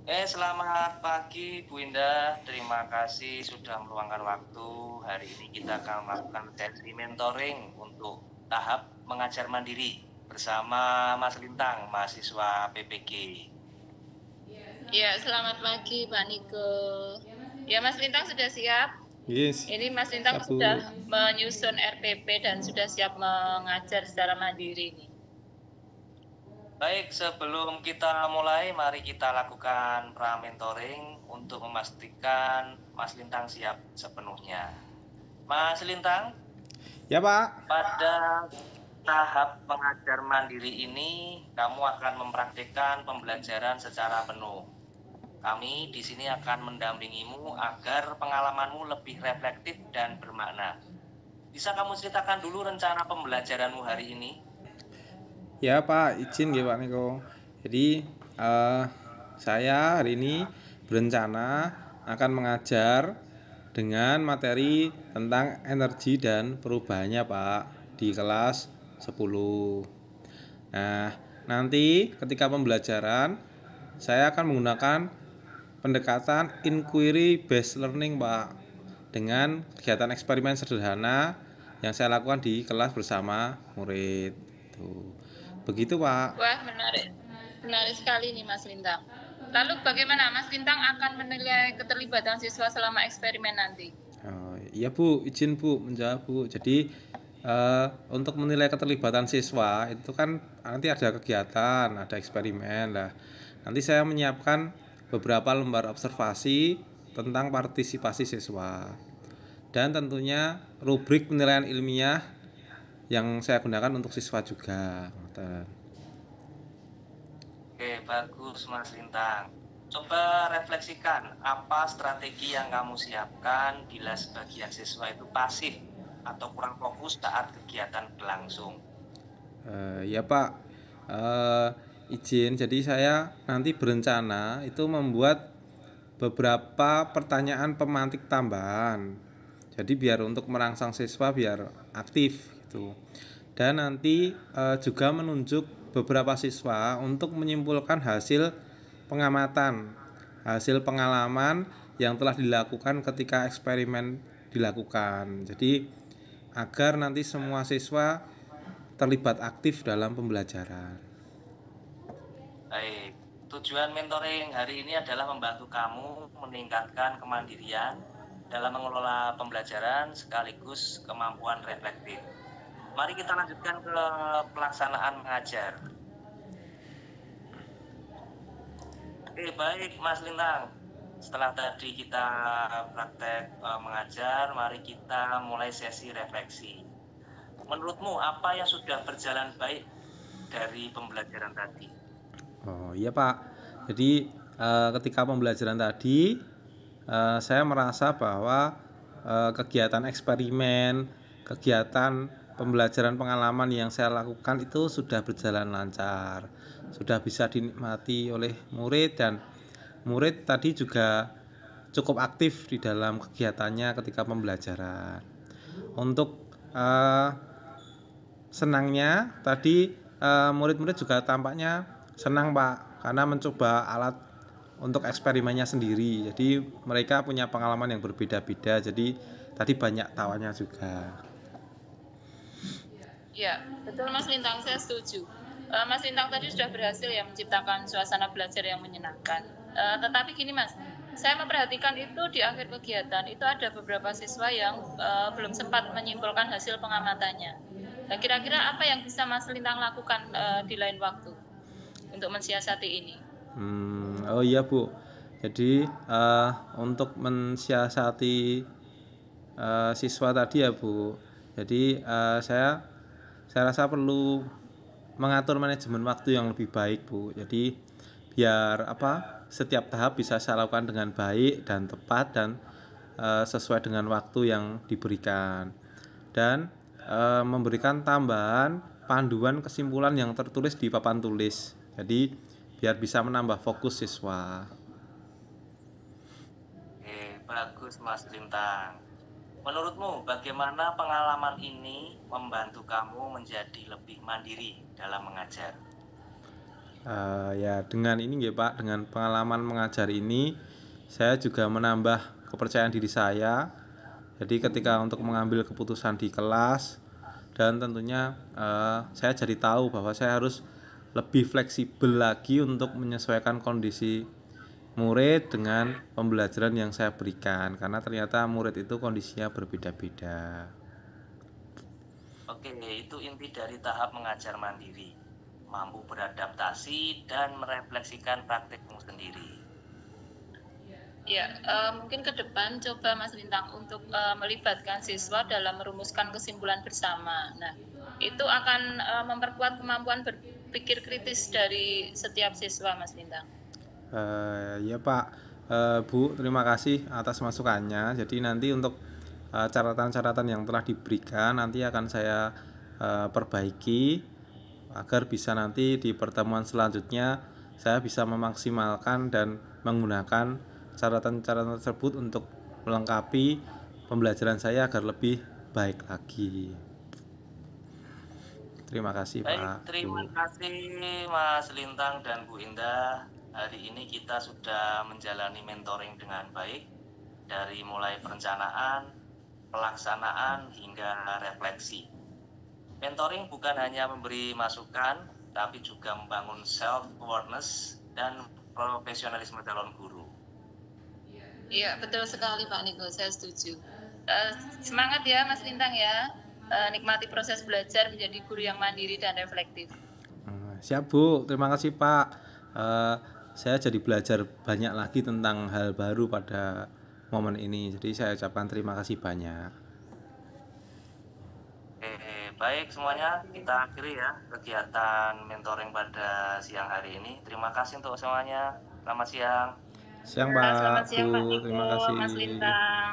Selamat pagi Bu Indah, terima kasih sudah meluangkan waktu. Hari ini kita akan melakukan sesi mentoring untuk tahap mengajar mandiri bersama Mas Lintang, mahasiswa PPG. Ya, selamat pagi Pak Niko. Ya, Mas Lintang sudah siap? Yes, Ini Mas Lintang siap, Bu. sudah menyusun RPP dan sudah siap mengajar secara mandiri nih. Baik, sebelum kita mulai, mari kita lakukan pra-mentoring untuk memastikan Mas Lintang siap sepenuhnya. Mas Lintang, Ya, Pak. pada tahap mengajar mandiri ini, kamu akan mempraktikkan pembelajaran secara penuh. Kami di sini akan mendampingimu agar pengalamanmu lebih reflektif dan bermakna. Bisa kamu ceritakan dulu rencana pembelajaranmu hari ini? Ya, Pak, izin ya, Pak Niko. Jadi, saya hari ini berencana akan mengajar dengan materi tentang energi dan perubahannya, Pak, di kelas 10. Nah, nanti ketika pembelajaran saya akan menggunakan pendekatan inquiry based learning, Pak, dengan kegiatan eksperimen sederhana yang saya lakukan di kelas bersama murid. Tuh. Begitu, Pak. Wah, menarik. Menarik sekali nih Mas Lintang. Lalu bagaimana Mas Lintang akan menilai keterlibatan siswa selama eksperimen nanti? Oh, iya, Bu, izin Bu menjawab, Bu. Jadi untuk menilai keterlibatan siswa itu kan nanti ada kegiatan, ada eksperimen lah. Nanti saya menyiapkan beberapa lembar observasi tentang partisipasi siswa dan tentunya rubrik penilaian ilmiah yang saya gunakan untuk siswa juga. Oke, bagus Mas Lintang. Coba refleksikan apa strategi yang kamu siapkan bila sebagian siswa itu pasif atau kurang fokus saat kegiatan berlangsung. Ya, Pak, izin. Jadi saya nanti berencana itu membuat beberapa pertanyaan pemantik tambahan. Jadi biar untuk merangsang siswa biar aktif gitu. Dan nanti juga menunjuk beberapa siswa untuk menyimpulkan hasil pengamatan, hasil pengalaman yang telah dilakukan ketika eksperimen dilakukan. Jadi agar nanti semua siswa terlibat aktif dalam pembelajaran. Baik, tujuan mentoring hari ini adalah membantu kamu meningkatkan kemandirian dalam mengelola pembelajaran sekaligus kemampuan reflektif. Mari kita lanjutkan ke pelaksanaan mengajar. Oke, baik Mas Lintang. Setelah tadi kita praktek mengajar, mari kita mulai sesi refleksi. Menurutmu apa yang sudah berjalan baik dari pembelajaran tadi? Oh iya, Pak. Jadi ketika pembelajaran tadi saya merasa bahwa kegiatan eksperimen, kegiatan pembelajaran pengalaman yang saya lakukan itu sudah berjalan lancar, sudah bisa dinikmati oleh murid dan murid tadi juga cukup aktif di dalam kegiatannya ketika pembelajaran. Untuk senangnya tadi murid-murid juga tampaknya senang, Pak, karena mencoba alat untuk eksperimennya sendiri. Jadi mereka punya pengalaman yang berbeda-beda. Jadi tadi banyak tawanya juga. Ya, betul Mas Lintang, saya setuju. Mas Lintang tadi sudah berhasil ya menciptakan suasana belajar yang menyenangkan. Tetapi gini Mas, saya memperhatikan itu di akhir kegiatan itu ada beberapa siswa yang belum sempat menyimpulkan hasil pengamatannya. Nah, kira-kira apa yang bisa Mas Lintang lakukan di lain waktu untuk mensiasati ini? Oh iya, Bu. Jadi untuk mensiasati siswa tadi ya, Bu. Jadi saya rasa perlu mengatur manajemen waktu yang lebih baik, Bu. Jadi biar setiap tahap bisa saya lakukan dengan baik dan tepat dan sesuai dengan waktu yang diberikan, dan memberikan tambahan panduan kesimpulan yang tertulis di papan tulis. Jadi biar bisa menambah fokus siswa. Bagus Mas Lintang. Menurutmu bagaimana pengalaman ini membantu kamu menjadi lebih mandiri dalam mengajar? Ya dengan ini nggih Pak, dengan pengalaman mengajar ini saya juga menambah kepercayaan diri saya. Jadi ketika untuk mengambil keputusan di kelas dan tentunya saya jadi tahu bahwa saya harus lebih fleksibel lagi untuk menyesuaikan kondisi murid dengan pembelajaran yang saya berikan, karena ternyata murid itu kondisinya berbeda-beda. Oke, itu inti dari tahap mengajar mandiri. Mampu beradaptasi dan merefleksikan praktikmu sendiri. Ya, mungkin ke depan coba Mas Lintang untuk melibatkan siswa dalam merumuskan kesimpulan bersama. Nah, itu akan memperkuat kemampuan berpikir kritis dari setiap siswa, Mas Lintang. Ya Pak, Bu, terima kasih atas masukannya. Jadi nanti untuk catatan-catatan yang telah diberikan nanti akan saya perbaiki agar bisa nanti di pertemuan selanjutnya saya bisa memaksimalkan dan menggunakan catatan-catatan tersebut untuk melengkapi pembelajaran saya agar lebih baik lagi. Terima kasih Baik, Pak, terima Bu. kasih Mas Lintang dan Bu Indah. Hari ini kita sudah menjalani mentoring dengan baik, dari mulai perencanaan, pelaksanaan, hingga refleksi. Mentoring bukan hanya memberi masukan, tapi juga membangun self-awareness dan profesionalisme calon guru. Iya, betul sekali Pak Niko, saya setuju. Semangat ya Mas Lintang ya, nikmati proses belajar menjadi guru yang mandiri dan reflektif. Siap Bu, terima kasih Pak. Saya jadi belajar banyak lagi tentang hal baru pada momen ini. Jadi saya ucapkan terima kasih banyak. Baik semuanya, kita akhiri ya kegiatan mentoring pada siang hari ini. Terima kasih untuk semuanya. Selamat siang. Siang Selamat Pak, siang Pak Bu, Niko, terima kasih. Mas Lintang.